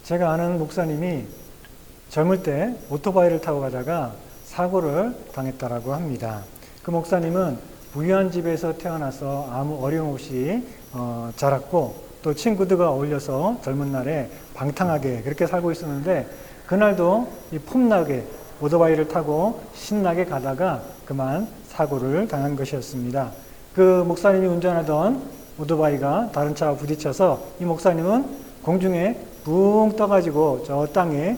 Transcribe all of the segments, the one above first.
제가 아는 목사님이 젊을 때 오토바이를 타고 가다가 사고를 당했다라고 합니다. 그 목사님은 부유한 집에서 태어나서 아무 어려움 없이 자랐고 또 친구들과 어울려서 젊은 날에 방탕하게 그렇게 살고 있었는데 그날도 이 폼나게 오토바이를 타고 신나게 가다가 그만 사고를 당한 것이었습니다. 그 목사님이 운전하던 오토바이가 다른 차와 부딪혀서 이 목사님은 공중에 붕 떠가지고 저 땅에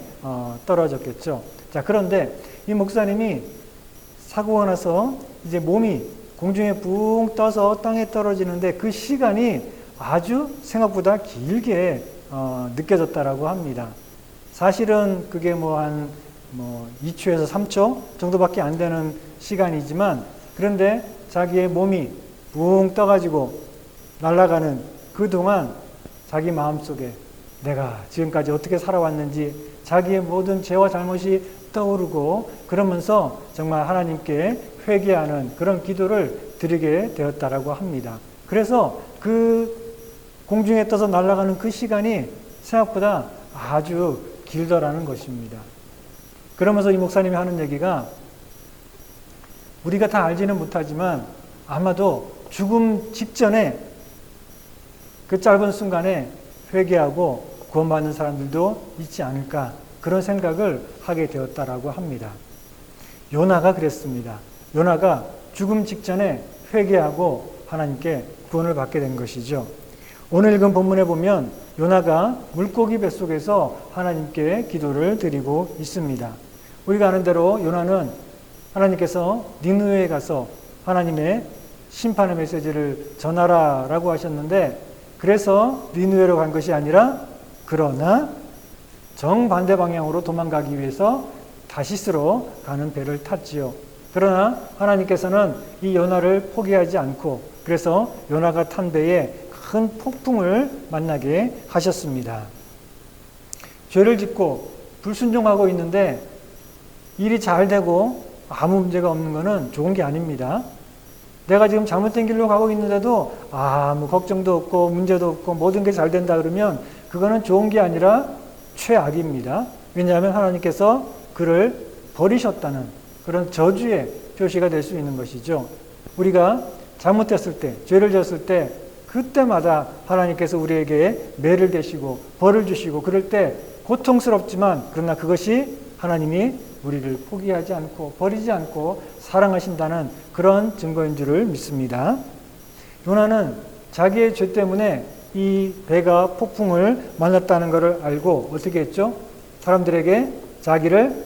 떨어졌겠죠. 자, 그런데 이 목사님이 사고가 나서 이제 몸이 공중에 붕 떠서 땅에 떨어지는데 그 시간이 아주 생각보다 길게 느껴졌다라고 합니다. 사실은 그게 한 2초에서 3초 정도밖에 안 되는 시간이지만 그런데 자기의 몸이 붕 떠가지고 날아가는 그동안 자기 마음속에 내가 지금까지 어떻게 살아왔는지 자기의 모든 죄와 잘못이 떠오르고 그러면서 정말 하나님께 회개하는 그런 기도를 드리게 되었다라고 합니다. 그래서 그 공중에 떠서 날아가는 그 시간이 생각보다 아주 길더라는 것입니다. 그러면서 이 목사님이 하는 얘기가 우리가 다 알지는 못하지만 아마도 죽음 직전에 그 짧은 순간에 회개하고 구원받는 사람들도 있지 않을까 그런 생각을 하게 되었다라고 합니다. 요나가 그랬습니다. 요나가 죽음 직전에 회개하고 하나님께 구원을 받게 된 것이죠. 오늘 읽은 본문에 보면 요나가 물고기 뱃속에서 하나님께 기도를 드리고 있습니다. 우리가 아는 대로 요나는 하나님께서 니느웨에 가서 하나님의 심판의 메시지를 전하라라고 하셨는데 그래서 니느웨로 간 것이 아니라 그러나 정반대 방향으로 도망가기 위해서 다시스로 가는 배를 탔지요. 그러나 하나님께서는 이 요나를 포기하지 않고 그래서 요나가 탄 배에 큰 폭풍을 만나게 하셨습니다. 죄를 짓고 불순종하고 있는데 일이 잘 되고 아무 문제가 없는 것은 좋은 게 아닙니다. 내가 지금 잘못된 길로 가고 있는데도 아무 걱정도 없고 문제도 없고 모든 게 잘 된다 그러면 그거는 좋은 게 아니라 최악입니다. 왜냐하면 하나님께서 그를 버리셨다는 그런 저주의 표시가 될 수 있는 것이죠. 우리가 잘못했을 때, 죄를 지었을 때 그때마다 하나님께서 우리에게 매를 대시고 벌을 주시고 그럴 때 고통스럽지만 그러나 그것이 하나님이 우리를 포기하지 않고 버리지 않고 사랑하신다는 그런 증거인 줄을 믿습니다. 요나는 자기의 죄 때문에 이 배가 폭풍을 만났다는 것을 알고 어떻게 했죠? 사람들에게 자기를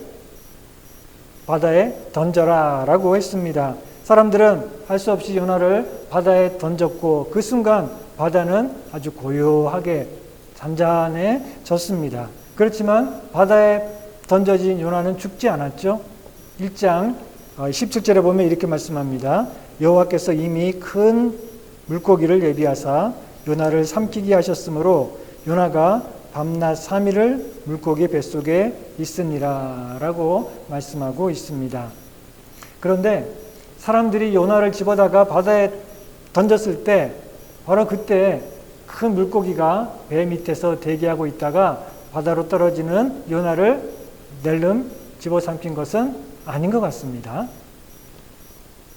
바다에 던져라 라고 했습니다. 사람들은 할 수 없이 요나를 바다에 던졌고 그 순간 바다는 아주 고요하게 잠잠해졌습니다. 그렇지만 바다에 던져진 요나는 죽지 않았죠. 1장 17절에 보면 이렇게 말씀합니다. 여호와께서 이미 큰 물고기를 예비하사 요나를 삼키게 하셨으므로 요나가 밤낮 3일을 물고기 뱃속에 있으니라 라고 말씀하고 있습니다. 그런데 사람들이 요나를 집어다가 바다에 던졌을 때 바로 그때 큰 물고기가 배 밑에서 대기하고 있다가 바다로 떨어지는 요나를 낼름 집어삼킨 것은 아닌 것 같습니다.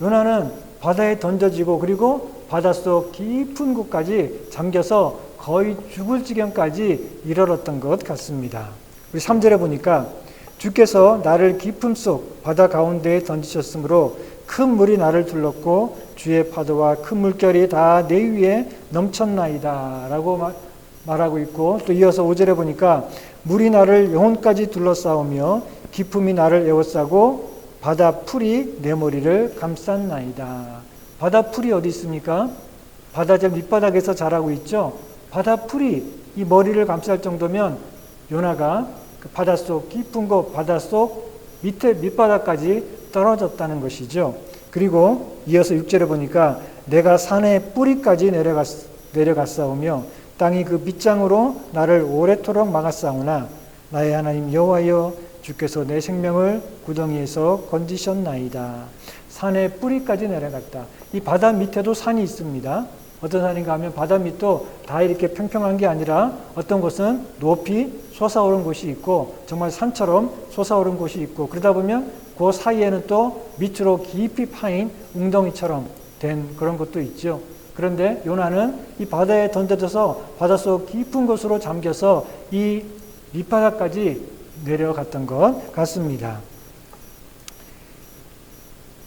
요나는 바다에 던져지고 그리고 바닷속 깊은 곳까지 잠겨서 거의 죽을 지경까지 이르렀던 것 같습니다. 우리 3절에 보니까 주께서 나를 깊음 속 바다 가운데에 던지셨으므로 큰 물이 나를 둘렀고 주의 파도와 큰 물결이 다 내 위에 넘쳤나이다 라고 말하고 있고 또 이어서 5절에 보니까 물이 나를 영혼까지 둘러싸우며 깊음이 나를 에워싸고 바다 풀이 내 머리를 감쌌나이다. 바다 풀이 어디 있습니까? 바다 저 밑바닥에서 자라고 있죠. 바다 풀이 이 머리를 감쌀 정도면 요나가 그 바닷속 깊은 곳 바닷속 밑에 밑바닥까지 떨어졌다는 것이죠. 그리고 이어서 6절에 보니까 내가 산의 뿌리까지 내려갔사오며 땅이 그 밑장으로 나를 오래도록 막았사오나 나의 하나님 여호와여 주께서 내 생명을 구덩이에서 건지셨나이다. 산의 뿌리까지 내려갔다. 이 바다 밑에도 산이 있습니다. 어떤 산인가 하면 바다 밑도 다 이렇게 평평한 게 아니라 어떤 곳은 높이 솟아오른 곳이 있고 정말 산처럼 솟아오른 곳이 있고 그러다 보면 그 사이에는 또 밑으로 깊이 파인 웅덩이처럼 된 그런 것도 있죠. 그런데 요나는 이 바다에 던져져서 바닷속 깊은 곳으로 잠겨서 이 밑바닥까지 내려갔던 것 같습니다.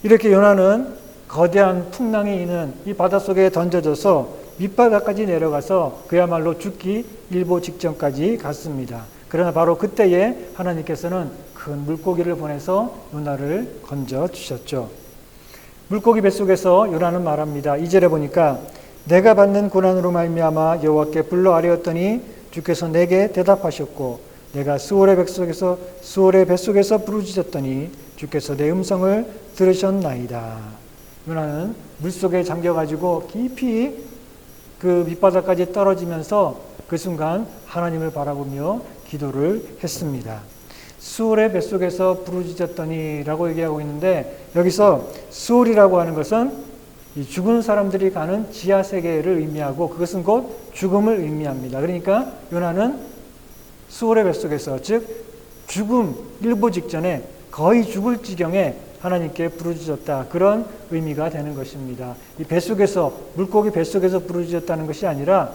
이렇게 요나는 거대한 풍랑이 있는 이 바닷속에 던져져서 밑바닥까지 내려가서 그야말로 죽기 일보 직전까지 갔습니다. 그러나 바로 그때에 하나님께서는 큰 물고기를 보내서 요나를 건져 주셨죠. 물고기 뱃속에서 요나는 말합니다. 2절에 보니까 내가 받는 고난으로 말미암아 여호와께 불러 아뢰었더니 주께서 내게 대답하셨고 내가 수월의 뱃속에서 부르짖었더니 주께서 내 음성을 들으셨나이다. 요나는 물속에 잠겨가지고 깊이 그 밑바닥까지 떨어지면서 그 순간 하나님을 바라보며 기도를 했습니다. 수월의 뱃속에서 부르짖었더니 라고 얘기하고 있는데 여기서 수월이라고 하는 것은 이 죽은 사람들이 가는 지하세계를 의미하고 그것은 곧 죽음을 의미합니다. 그러니까 요나는 수월의 뱃속에서 즉 죽음 일보 직전에 거의 죽을 지경에 하나님께 부르짖었다. 그런 의미가 되는 것입니다. 이 뱃속에서 물고기 뱃속에서 부르짖었다는 것이 아니라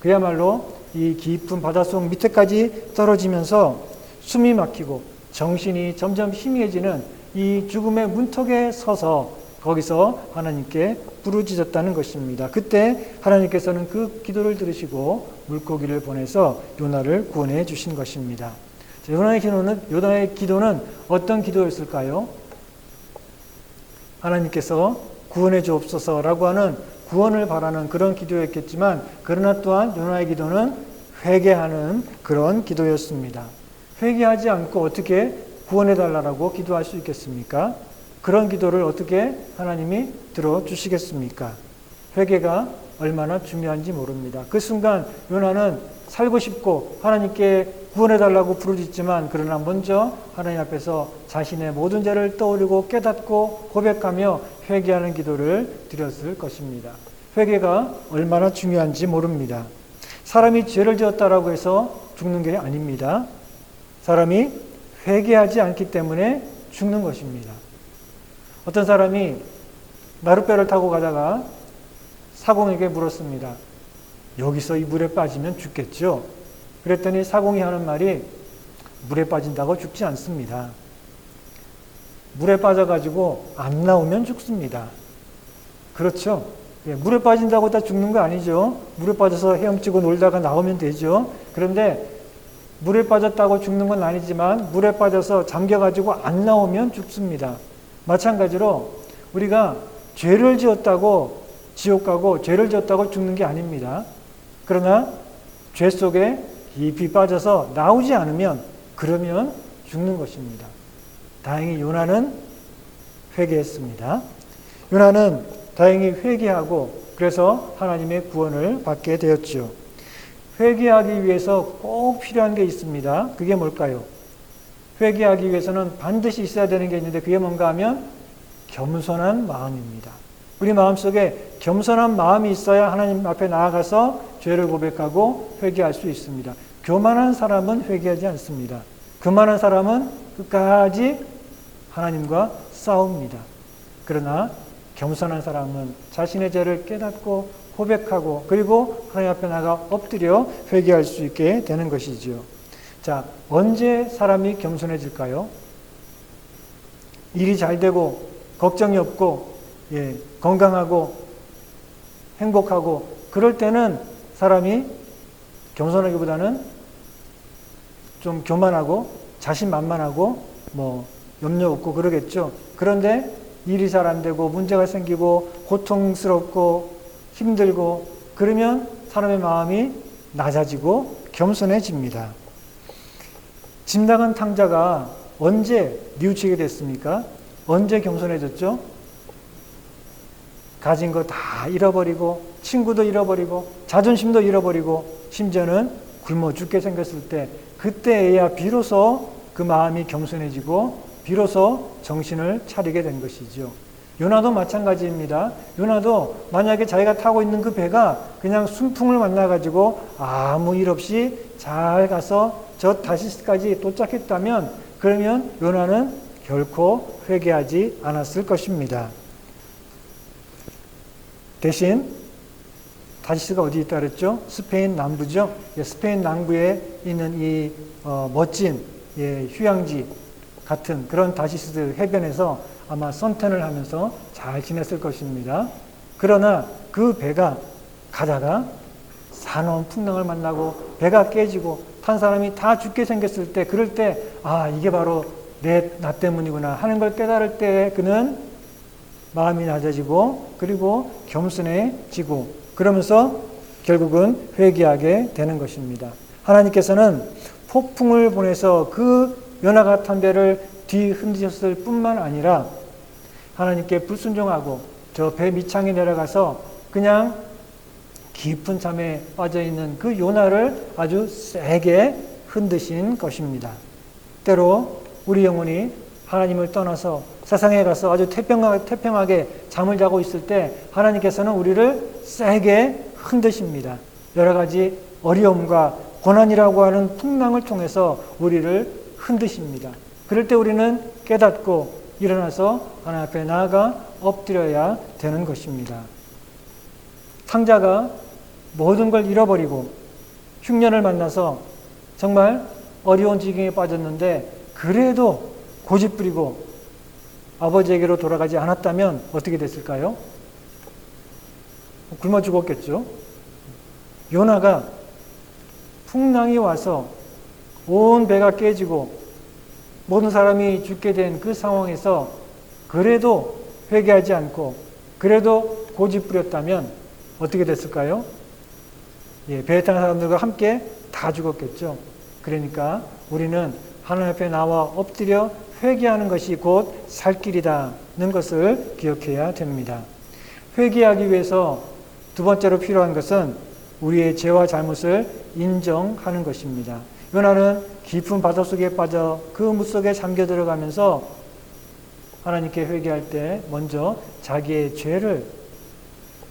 그야말로 이 깊은 바닷속 밑에까지 떨어지면서 숨이 막히고 정신이 점점 희미해지는 이 죽음의 문턱에 서서 거기서 하나님께 부르짖었다는 것입니다. 그때 하나님께서는 그 기도를 들으시고 물고기를 보내서 요나를 구원해 주신 것입니다. 요나의 기도는 어떤 기도였을까요? 하나님께서 구원해 주옵소서라고 하는 구원을 바라는 그런 기도였겠지만 그러나 또한 요나의 기도는 회개하는 그런 기도였습니다. 회개하지 않고 어떻게 구원해 달라고 기도할 수 있겠습니까? 그런 기도를 어떻게 하나님이 들어주시겠습니까? 회개가 얼마나 중요한지 모릅니다. 그 순간 요나는 살고 싶고 하나님께 구원해 달라고 부르짖지만 그러나 먼저 하나님 앞에서 자신의 모든 죄를 떠올리고 깨닫고 고백하며 회개하는 기도를 드렸을 것입니다. 회개가 얼마나 중요한지 모릅니다. 사람이 죄를 지었다라고 해서 죽는 게 아닙니다. 사람이 회개하지 않기 때문에 죽는 것입니다. 어떤 사람이 나룻배를 타고 가다가 사공에게 물었습니다. 여기서 이 물에 빠지면 죽겠죠? 그랬더니 사공이 하는 말이 물에 빠진다고 죽지 않습니다. 물에 빠져가지고 안 나오면 죽습니다. 그렇죠? 물에 빠진다고 다 죽는 거 아니죠? 물에 빠져서 헤엄치고 놀다가 나오면 되죠? 그런데 물에 빠졌다고 죽는 건 아니지만 물에 빠져서 잠겨가지고 안 나오면 죽습니다. 마찬가지로 우리가 죄를 지었다고 지옥 가고 죄를 지었다고 죽는 게 아닙니다. 그러나 죄 속에 깊이 빠져서 나오지 않으면 그러면 죽는 것입니다. 다행히 요나는 회개했습니다. 요나는 다행히 회개하고 그래서 하나님의 구원을 받게 되었죠. 회개하기 위해서 꼭 필요한 게 있습니다. 그게 뭘까요? 회개하기 위해서는 반드시 있어야 되는 게 있는데 그게 뭔가 하면 겸손한 마음입니다. 우리 마음속에 겸손한 마음이 있어야 하나님 앞에 나아가서 죄를 고백하고 회개할 수 있습니다. 교만한 사람은 회개하지 않습니다. 교만한 사람은 끝까지 하나님과 싸웁니다. 그러나 겸손한 사람은 자신의 죄를 깨닫고 고백하고 그리고 하나님 앞에 나가 엎드려 회개할 수 있게 되는 것이지요. 자, 언제 사람이 겸손해질까요? 일이 잘 되고 걱정이 없고 건강하고 행복하고 그럴 때는 사람이 겸손하기보다는 좀 교만하고 자신만만하고 염려 없고 그러겠죠. 그런데 일이 잘 안 되고 문제가 생기고 고통스럽고 힘들고 그러면 사람의 마음이 낮아지고 겸손해집니다. 집 나간 탕자가 언제 뉘우치게 됐습니까? 언제 겸손해졌죠? 가진 거 다 잃어버리고 친구도 잃어버리고 자존심도 잃어버리고 심지어는 굶어 죽게 생겼을 때 그때에야 비로소 그 마음이 겸손해지고 비로소 정신을 차리게 된 것이죠. 요나도 마찬가지입니다. 요나도 만약에 자기가 타고 있는 그 배가 그냥 순풍을 만나가지고 아무 일 없이 잘 가서 저 다시스까지 도착했다면 그러면 요나는 결코 회개하지 않았을 것입니다. 대신 다시스가 어디 있다 그랬죠? 스페인 남부죠. 스페인 남부에 있는 이 멋진 휴양지 같은 그런 다시스 해변에서 아마 선탠을 하면서 잘 지냈을 것입니다. 그러나 그 배가 가다가 산원 풍랑을 만나고 배가 깨지고 탄 사람이 다 죽게 생겼을 때 그럴 때 이게 바로 나 때문이구나 하는 걸 깨달을 때 그는 마음이 낮아지고 그리고 겸손해지고 그러면서 결국은 회개하게 되는 것입니다. 하나님께서는 폭풍을 보내서 그 요나가 탄 배를 뒤흔드셨을 뿐만 아니라 하나님께 불순종하고 저 배 밑창에 내려가서 그냥 깊은 잠에 빠져있는 그 요나를 아주 세게 흔드신 것입니다. 때로 우리 영혼이 하나님을 떠나서 세상에 가서 아주 태평하게 잠을 자고 있을 때 하나님께서는 우리를 세게 흔드십니다. 여러 가지 어려움과 고난이라고 하는 풍랑을 통해서 우리를 흔드십니다. 그럴 때 우리는 깨닫고 일어나서 하나님 앞에 나아가 엎드려야 되는 것입니다. 탕자가 모든 걸 잃어버리고 흉년을 만나서 정말 어려운 지경에 빠졌는데 그래도 고집부리고 아버지에게로 돌아가지 않았다면 어떻게 됐을까요? 굶어 죽었겠죠. 요나가 풍랑이 와서 온 배가 깨지고 모든 사람이 죽게 된 그 상황에서 그래도 회개하지 않고 그래도 고집부렸다면 어떻게 됐을까요? 배에 타는 사람들과 함께 다 죽었겠죠. 그러니까 우리는 하나님 앞에 나와 엎드려 회개하는 것이 곧 살 길이라는 것을 기억해야 됩니다. 회개하기 위해서 두 번째로 필요한 것은 우리의 죄와 잘못을 인정하는 것입니다. 요나는 깊은 바닷속에 빠져 그 물속에 잠겨 들어가면서 하나님께 회개할 때 먼저 자기의 죄를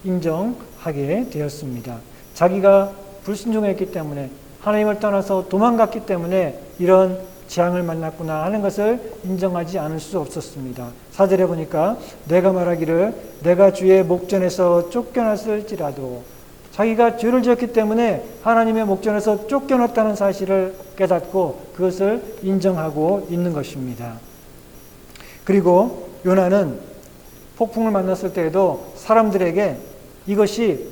인정하게 되었습니다. 자기가 불순종했기 때문에 하나님을 떠나서 도망갔기 때문에 이런 재앙을 만났구나 하는 것을 인정하지 않을 수 없었습니다. 4절에 보니까 내가 말하기를 내가 주의 목전에서 쫓겨났을지라도 자기가 죄를 지었기 때문에 하나님의 목전에서 쫓겨났다는 사실을 깨닫고 그것을 인정하고 있는 것입니다. 그리고 요나는 폭풍을 만났을 때에도 사람들에게 이것이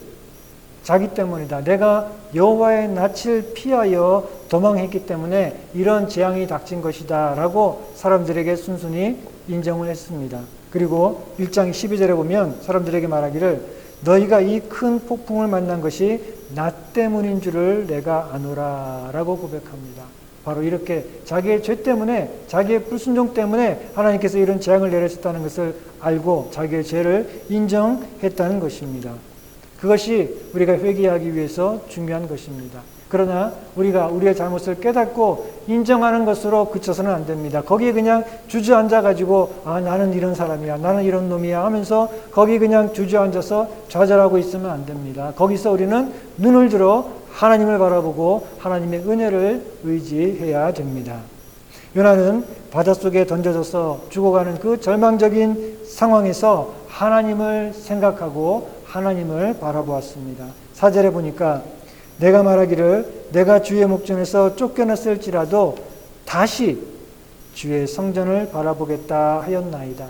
자기 때문이다. 내가 여호와의 낯을 피하여 도망했기 때문에 이런 재앙이 닥친 것이다 라고 사람들에게 순순히 인정을 했습니다. 그리고 1장 12절에 보면 사람들에게 말하기를 너희가 이 큰 폭풍을 만난 것이 나 때문인 줄을 내가 아노라 라고 고백합니다. 바로 이렇게 자기의 죄 때문에 자기의 불순종 때문에 하나님께서 이런 재앙을 내리셨다는 것을 알고 자기의 죄를 인정했다는 것입니다. 그것이 우리가 회개하기 위해서 중요한 것입니다. 그러나 우리가 우리의 잘못을 깨닫고 인정하는 것으로 그쳐서는 안 됩니다. 거기에 그냥 주저앉아가지고 나는 이런 사람이야, 나는 이런 놈이야 하면서 거기 그냥 주저앉아서 좌절하고 있으면 안 됩니다. 거기서 우리는 눈을 들어 하나님을 바라보고 하나님의 은혜를 의지해야 됩니다. 요나는 바닷속에 던져져서 죽어가는 그 절망적인 상황에서 하나님을 생각하고 하나님을 바라보았습니다. 4절에 보니까 내가 말하기를 내가 주의 목전에서 쫓겨났을지라도 다시 주의 성전을 바라보겠다 하였나이다.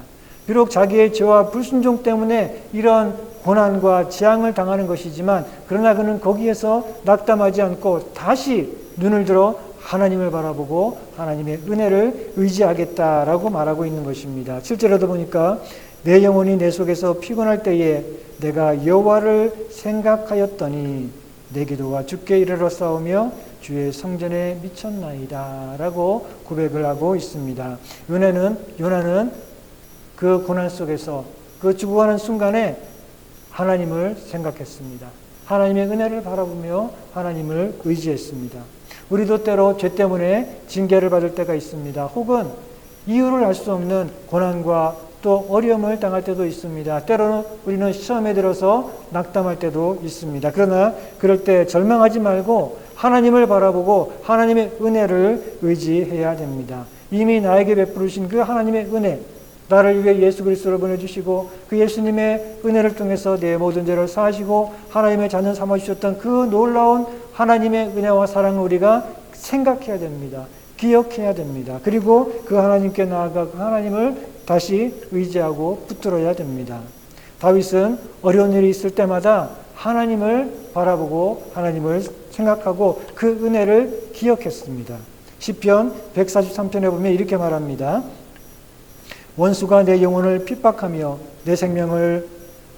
비록 자기의 죄와 불순종 때문에 이런 고난과 재앙을 당하는 것이지만 그러나 그는 거기에서 낙담하지 않고 다시 눈을 들어 하나님을 바라보고 하나님의 은혜를 의지하겠다라고 말하고 있는 것입니다. 7절에도 보니까 내 영혼이 내 속에서 피곤할 때에 내가 여호와를 생각하였더니 내 기도가 주께 이르러 싸우며 주의 성전에 미쳤나이다 라고 고백을 하고 있습니다. 요나는 그 고난 속에서 그 죽어가는 순간에 하나님을 생각했습니다. 하나님의 은혜를 바라보며 하나님을 의지했습니다. 우리도 때로 죄 때문에 징계를 받을 때가 있습니다. 혹은 이유를 알 수 없는 고난과 또 어려움을 당할 때도 있습니다. 때로는 우리는 시험에 들어서 낙담할 때도 있습니다. 그러나 그럴 때 절망하지 말고 하나님을 바라보고 하나님의 은혜를 의지해야 됩니다. 이미 나에게 베푸신 그 하나님의 은혜, 나를 위해 예수 그리스도를 보내주시고 그 예수님의 은혜를 통해서 내 모든 죄를 사하시고 하나님의 자녀 삼아주셨던 그 놀라운 하나님의 은혜와 사랑을 우리가 생각해야 됩니다. 기억해야 됩니다. 그리고 그 하나님께 나아가 그 하나님을 다시 의지하고 붙들어야 됩니다. 다윗은 어려운 일이 있을 때마다 하나님을 바라보고 하나님을 생각하고 그 은혜를 기억했습니다. 시편 143편에 보면 이렇게 말합니다. 원수가 내 영혼을 핍박하며 내 생명을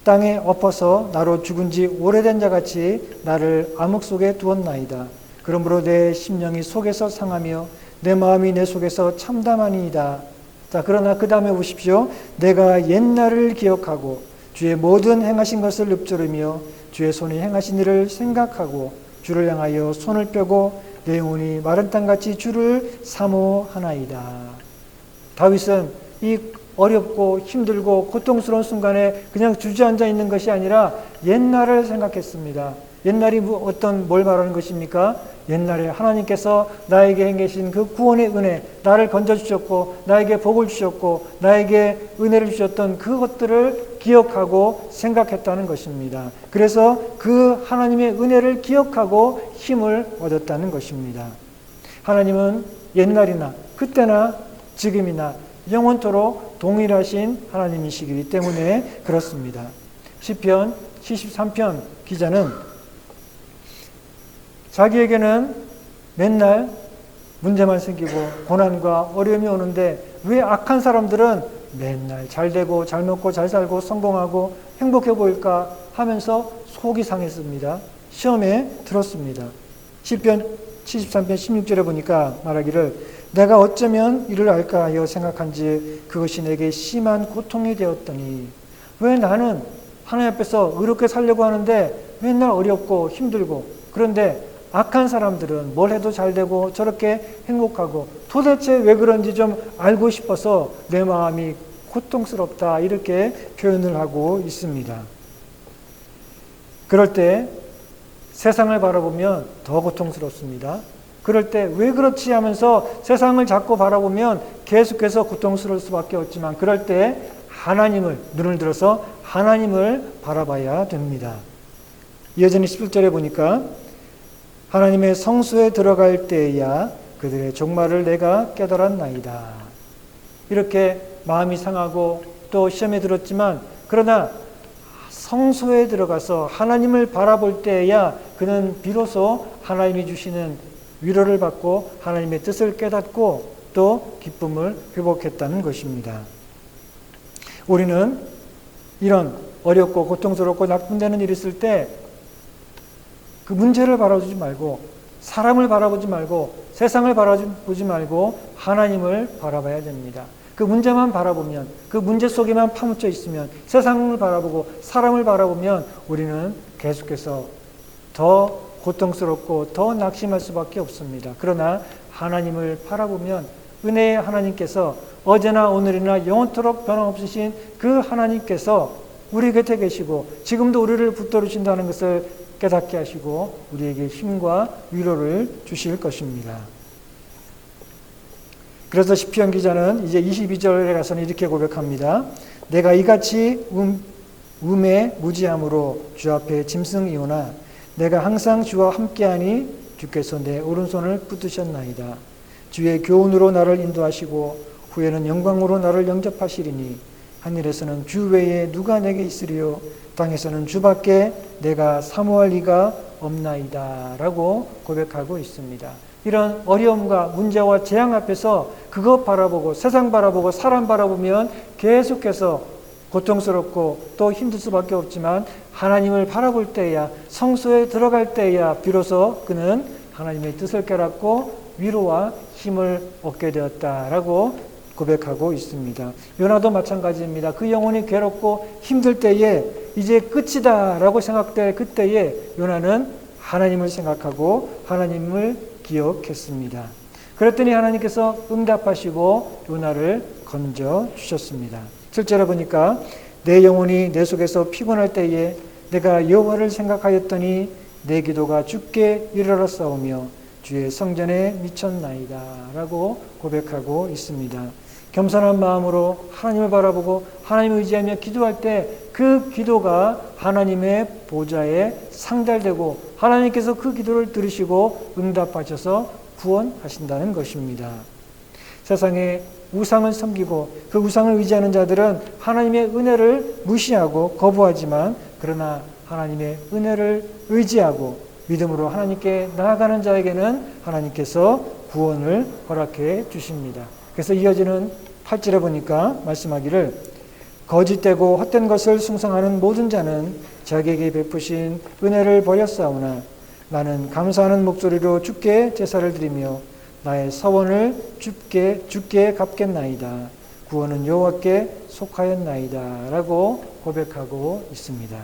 땅에 엎어서 나로 죽은 지 오래된 자같이 나를 암흑 속에 두었나이다. 그러므로 내 심령이 속에서 상하며 내 마음이 내 속에서 참담하니이다. 자, 그러나 그 다음에 보십시오. 내가 옛날을 기억하고 주의 모든 행하신 것을 읊조르며 주의 손이 행하신 일을 생각하고 주를 향하여 손을 펴고 내 영혼이 마른 땅같이 주를 사모하나이다. 다윗은 이 어렵고 힘들고 고통스러운 순간에 그냥 주저앉아 있는 것이 아니라 옛날을 생각했습니다. 옛날이 뭘 말하는 것입니까? 옛날에 하나님께서 나에게 행하신 그 구원의 은혜, 나를 건져주셨고 나에게 복을 주셨고 나에게 은혜를 주셨던 그것들을 기억하고 생각했다는 것입니다. 그래서 그 하나님의 은혜를 기억하고 힘을 얻었다는 것입니다. 하나님은 옛날이나 그때나 지금이나 영원토록 동일하신 하나님이시기 때문에 그렇습니다. 시편 73편 기자는 자기에게는 맨날 문제만 생기고 고난과 어려움이 오는데 왜 악한 사람들은 맨날 잘 되고 잘 먹고 잘 살고 성공하고 행복해 보일까 하면서 속이 상했습니다. 시험에 들었습니다. 시편 73편 16절에 보니까 말하기를 내가 어쩌면 이를 알까 하여 생각한지 그것이 내게 심한 고통이 되었더니 왜 나는 하나님 앞에서 의롭게 살려고 하는데 맨날 어렵고 힘들고 그런데 악한 사람들은 뭘 해도 잘 되고 저렇게 행복하고 도대체 왜 그런지 좀 알고 싶어서 내 마음이 고통스럽다 이렇게 표현을 하고 있습니다. 그럴 때 세상을 바라보면 더 고통스럽습니다. 그럴 때 왜 그렇지 하면서 세상을 자꾸 바라보면 계속해서 고통스러울 수밖에 없지만 그럴 때 하나님을 눈을 들어서 하나님을 바라봐야 됩니다. 이어지는 11절에 보니까 하나님의 성소에 들어갈 때야 그들의 종말을 내가 깨달았나이다. 이렇게 마음이 상하고 또 시험에 들었지만 그러나 성소에 들어가서 하나님을 바라볼 때야 그는 비로소 하나님이 주시는 위로를 받고 하나님의 뜻을 깨닫고 또 기쁨을 회복했다는 것입니다. 우리는 이런 어렵고 고통스럽고 낙심되는 일이 있을 때 그 문제를 바라보지 말고 사람을 바라보지 말고 세상을 바라보지 말고 하나님을 바라봐야 됩니다. 그 문제만 바라보면 그 문제 속에만 파묻혀 있으면 세상을 바라보고 사람을 바라보면 우리는 계속해서 더 고통스럽고 더 낙심할 수밖에 없습니다. 그러나 하나님을 바라보면 은혜의 하나님께서 어제나 오늘이나 영원토록 변함없으신 그 하나님께서 우리 곁에 계시고 지금도 우리를 붙들어 주신다는 것을 깨닫게 하시고 우리에게 힘과 위로를 주실 것입니다. 그래서 시편 기자는 이제 22절에 가서는 이렇게 고백합니다. 내가 이같이 음에 무지함으로 주 앞에 짐승이오나 내가 항상 주와 함께하니 주께서 내 오른손을 붙드셨나이다. 주의 교훈으로 나를 인도하시고 후에는 영광으로 나를 영접하시리니 하늘에서는 주 외에 누가 내게 있으리요 땅에서는 주밖에 내가 사모할 이가 없나이다 라고 고백하고 있습니다. 이런 어려움과 문제와 재앙 앞에서 그것 바라보고 세상 바라보고 사람 바라보면 계속해서 고통스럽고 또 힘들 수밖에 없지만 하나님을 바라볼 때야 성소에 들어갈 때야 비로소 그는 하나님의 뜻을 깨닫고 위로와 힘을 얻게 되었다라고 고백하고 있습니다. 요나도 마찬가지입니다. 그 영혼이 괴롭고 힘들 때에 이제 끝이다 라고 생각될 그때에 요나는 하나님을 생각하고 하나님을 기억했습니다. 그랬더니 하나님께서 응답하시고 요나를 건져 주셨습니다. 7절에 보니까 내 영혼이 내 속에서 피곤할 때에 내가 여호와를 생각하였더니 내 기도가 주께 이르렀사오며 주의 성전에 미쳤나이다 라고 고백하고 있습니다. 겸손한 마음으로 하나님을 바라보고 하나님을 의지하며 기도할 때 그 기도가 하나님의 보좌에 상달되고 하나님께서 그 기도를 들으시고 응답하셔서 구원하신다는 것입니다. 세상에 우상을 섬기고 그 우상을 의지하는 자들은 하나님의 은혜를 무시하고 거부하지만 그러나 하나님의 은혜를 의지하고 믿음으로 하나님께 나아가는 자에게는 하나님께서 구원을 허락해 주십니다. 그래서 이어지는 8절에 보니까 말씀하기를 거짓되고 헛된 것을 숭상하는 모든 자는 자기에게 베푸신 은혜를 버렸사오나 나는 감사하는 목소리로 주께 제사를 드리며 나의 서원을 주께 갚겠나이다. 구원은 여호와께 속하였나이다 라고 고백하고 있습니다.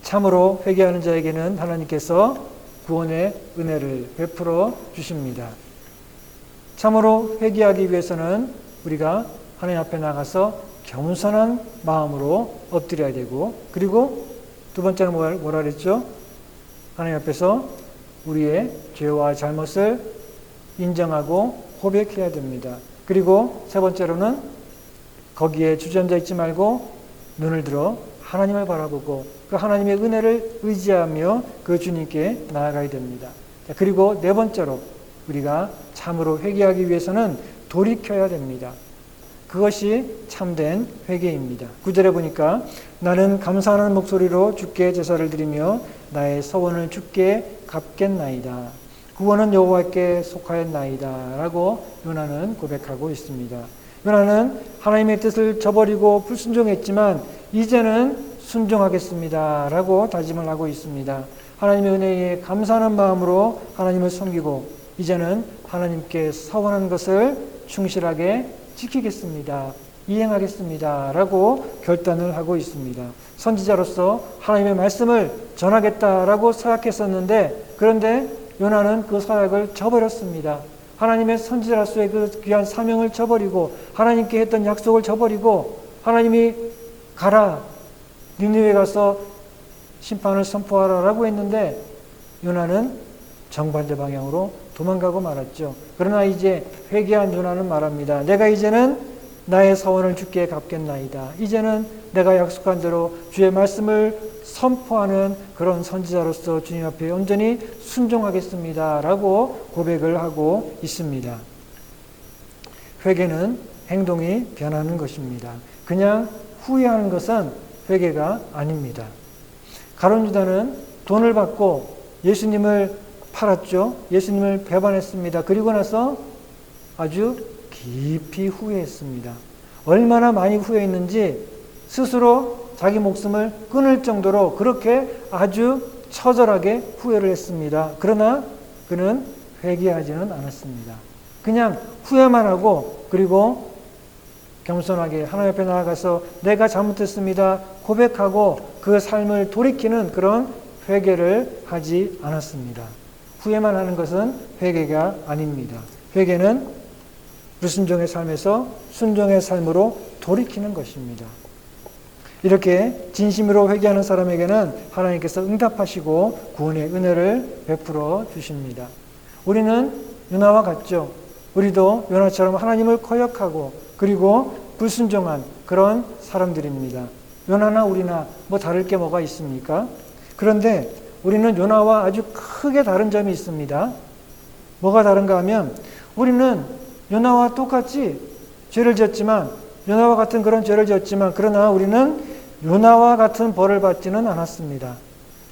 참으로 회개하는 자에게는 하나님께서 구원의 은혜를 베풀어 주십니다. 참으로 회개하기 위해서는 우리가 하나님 앞에 나가서 겸손한 마음으로 엎드려야 되고, 그리고 두 번째는 뭐라 그랬죠? 하나님 앞에서 우리의 죄와 잘못을 인정하고 고백해야 됩니다. 그리고 세 번째로는 거기에 주저앉아 있지 말고 눈을 들어 하나님을 바라보고 그 하나님의 은혜를 의지하며 그 주님께 나아가야 됩니다. 그리고 네 번째로 우리가 참으로 회개하기 위해서는 돌이켜야 됩니다. 그것이 참된 회개입니다. 9절에 보니까 나는 감사하는 목소리로 주께 제사를 드리며 나의 서원을 주께 갚겠나이다. 구원은 여호와께 속하였나이다 라고 요나는 고백하고 있습니다. 요나는 하나님의 뜻을 저버리고 불순종했지만 이제는 순종하겠습니다 라고 다짐을 하고 있습니다. 하나님의 은혜에 감사하는 마음으로 하나님을 섬기고 이제는 하나님께 서원한 것을 충실하게 지키겠습니다. 이행하겠습니다 라고 결단을 하고 있습니다. 선지자로서 하나님의 말씀을 전하겠다라고 사약했었는데 그런데 요나는 그 사약을 저버렸습니다. 하나님의 선지자로서의 그 귀한 사명을 저버리고 하나님께 했던 약속을 저버리고 하나님이 가라 니느웨에 가서 심판을 선포하라라고 했는데 요나는 정반대 방향으로 도망가고 말았죠. 그러나 이제 회개한 요나는 말합니다. 내가 이제는 나의 서원을 주께 갚겠나이다. 이제는 내가 약속한 대로 주의 말씀을 선포하는 그런 선지자로서 주님 앞에 온전히 순종하겠습니다 라고 고백을 하고 있습니다. 회개는 행동이 변하는 것입니다. 그냥 후회하는 것은 회개가 아닙니다. 가룟 유다는 돈을 받고 예수님을 팔았죠. 예수님을 배반했습니다. 그리고 나서 아주 깊이 후회했습니다. 얼마나 많이 후회했는지 스스로 자기 목숨을 끊을 정도로 그렇게 아주 처절하게 후회를 했습니다. 그러나 그는 회개하지는 않았습니다. 그냥 후회만 하고 그리고 겸손하게 하나님 앞에 나아가서 내가 잘못했습니다 고백하고 그 삶을 돌이키는 그런 회개를 하지 않았습니다. 후회만 하는 것은 회개가 아닙니다. 회개는 불순종의 삶에서 순종의 삶으로 돌이키는 것입니다. 이렇게 진심으로 회개하는 사람에게는 하나님께서 응답하시고 구원의 은혜를 베풀어 주십니다. 우리는 요나와 같죠. 우리도 요나처럼 하나님을 거역하고 그리고 불순종한 그런 사람들입니다. 요나나 우리나 뭐 다를 게 뭐가 있습니까? 그런데 우리는 요나와 아주 크게 다른 점이 있습니다. 뭐가 다른가 하면 우리는 요나와 똑같이 죄를 지었지만 요나와 같은 그런 죄를 지었지만 그러나 우리는 요나와 같은 벌을 받지는 않았습니다.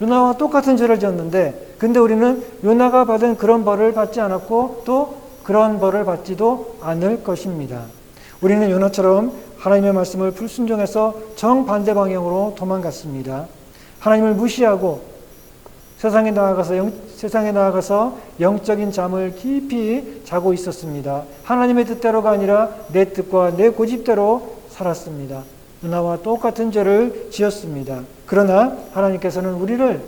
요나와 똑같은 죄를 지었는데 근데 우리는 요나가 받은 그런 벌을 받지 않았고 또 그런 벌을 받지도 않을 것입니다. 우리는 요나처럼 하나님의 말씀을 불순종해서 정반대 방향으로 도망갔습니다. 하나님을 무시하고 세상에 나아가서 영적인 잠을 깊이 자고 있었습니다. 하나님의 뜻대로가 아니라 내 뜻과 내 고집대로 살았습니다. 요나와 똑같은 죄를 지었습니다. 그러나 하나님께서는 우리를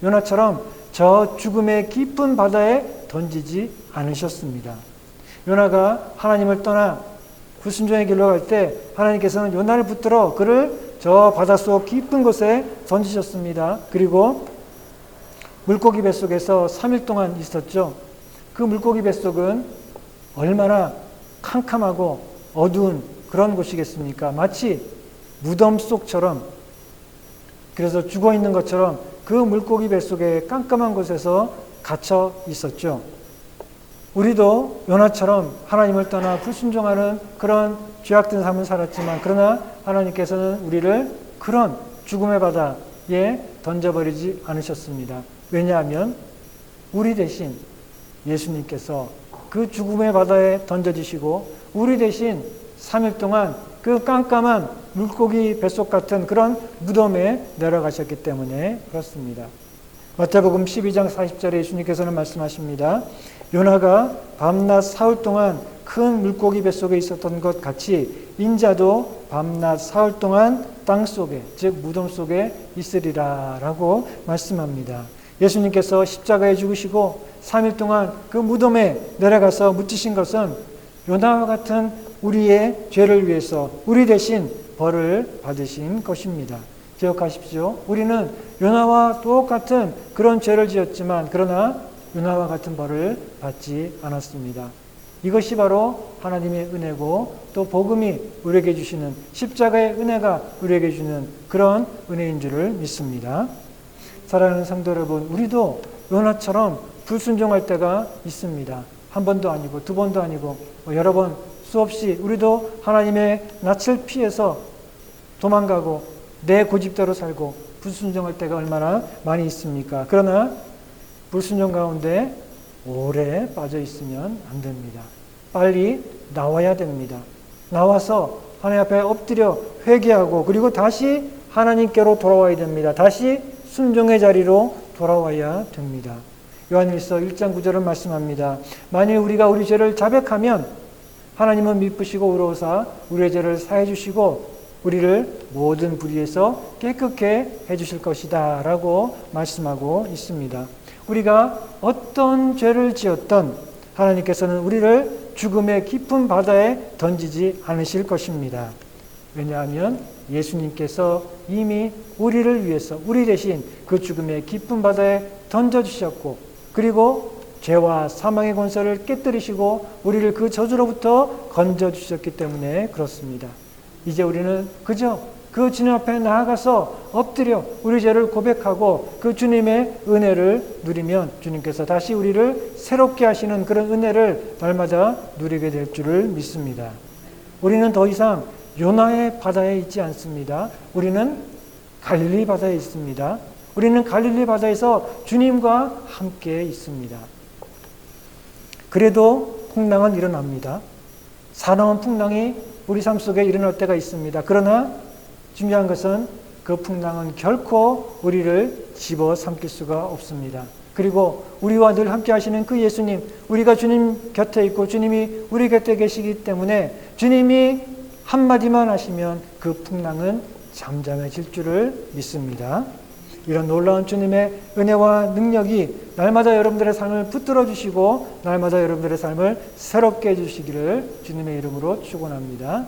요나처럼 저 죽음의 깊은 바다에 던지지 않으셨습니다. 요나가 하나님을 떠나 불순종의 길로 갈 때 하나님께서는 요나를 붙들어 그를 저 바닷속 깊은 곳에 던지셨습니다. 그리고 물고기 뱃속에서 3일 동안 있었죠. 그 물고기 뱃속은 얼마나 캄캄하고 어두운 그런 곳이겠습니까? 마치 무덤 속처럼, 그래서 죽어 있는 것처럼 그 물고기 뱃속에 깜깜한 곳에서 갇혀 있었죠. 우리도 요나처럼 하나님을 떠나 불순종하는 그런 죄악된 삶을 살았지만, 그러나 하나님께서는 우리를 그런 죽음의 바다에 던져버리지 않으셨습니다. 왜냐하면 우리 대신 예수님께서 그 죽음의 바다에 던져지시고 우리 대신 3일 동안 그 깜깜한 물고기 뱃속 같은 그런 무덤에 내려가셨기 때문에 그렇습니다. 마태복음 12장 40절에 예수님께서는 말씀하십니다. 요나가 밤낮 사흘 동안 큰 물고기 뱃속에 있었던 것 같이 인자도 밤낮 사흘 동안 땅속에, 즉 무덤 속에 있으리라 라고 말씀합니다. 예수님께서 십자가에 죽으시고 3일 동안 그 무덤에 내려가서 묻히신 것은 요나와 같은 우리의 죄를 위해서 우리 대신 벌을 받으신 것입니다. 기억하십시오. 우리는 요나와 똑같은 그런 죄를 지었지만, 그러나 요나와 같은 벌을 받지 않았습니다. 이것이 바로 하나님의 은혜고, 또 복음이 우리에게 주시는, 십자가의 은혜가 우리에게 주는 그런 은혜인 줄을 믿습니다. 사랑하는 성도 여러분, 우리도 요나처럼 불순종할 때가 있습니다. 한 번도 아니고 두 번도 아니고 여러 번 수없이 우리도 하나님의 낯을 피해서 도망가고 내 고집대로 살고 불순종할 때가 얼마나 많이 있습니까? 그러나 불순종 가운데 오래 빠져 있으면 안 됩니다. 빨리 나와야 됩니다. 나와서 하나님 앞에 엎드려 회개하고, 그리고 다시 하나님께로 돌아와야 됩니다. 다시 순종의 자리로 돌아와야 됩니다. 요한일서 1장 9절은 말씀합니다. 만일 우리가 우리 죄를 자백하면 하나님은 미쁘시고 의로우사 우리의 죄를 사해 주시고 우리를 모든 불의에서 깨끗게 해주실 것이다 라고 말씀하고 있습니다. 우리가 어떤 죄를 지었던 하나님께서는 우리를 죽음의 깊은 바다에 던지지 않으실 것입니다. 왜냐하면 예수님께서 이미 우리를 위해서 우리 대신 그 죽음의 깊은 바다에 던져주셨고, 그리고 죄와 사망의 권세를 깨뜨리시고 우리를 그 저주로부터 건져주셨기 때문에 그렇습니다. 이제 우리는 그저 그 주님 앞에 나아가서 엎드려 우리 죄를 고백하고 그 주님의 은혜를 누리면 주님께서 다시 우리를 새롭게 하시는 그런 은혜를 날마다 누리게 될 줄을 믿습니다. 우리는 더 이상 요나의 바다에 있지 않습니다. 우리는 갈릴리 바다에 있습니다. 우리는 갈릴리 바다에서 주님과 함께 있습니다. 그래도 풍랑은 일어납니다. 사나운 풍랑이 우리 삶 속에 일어날 때가 있습니다. 그러나 중요한 것은 그 풍랑은 결코 우리를 집어삼킬 수가 없습니다. 그리고 우리와 늘 함께 하시는 그 예수님, 우리가 주님 곁에 있고 주님이 우리 곁에 계시기 때문에 주님이 한마디만 하시면 그 풍랑은 잠잠해질 줄을 믿습니다. 이런 놀라운 주님의 은혜와 능력이 날마다 여러분들의 삶을 붙들어 주시고 날마다 여러분들의 삶을 새롭게 해주시기를 주님의 이름으로 축원합니다.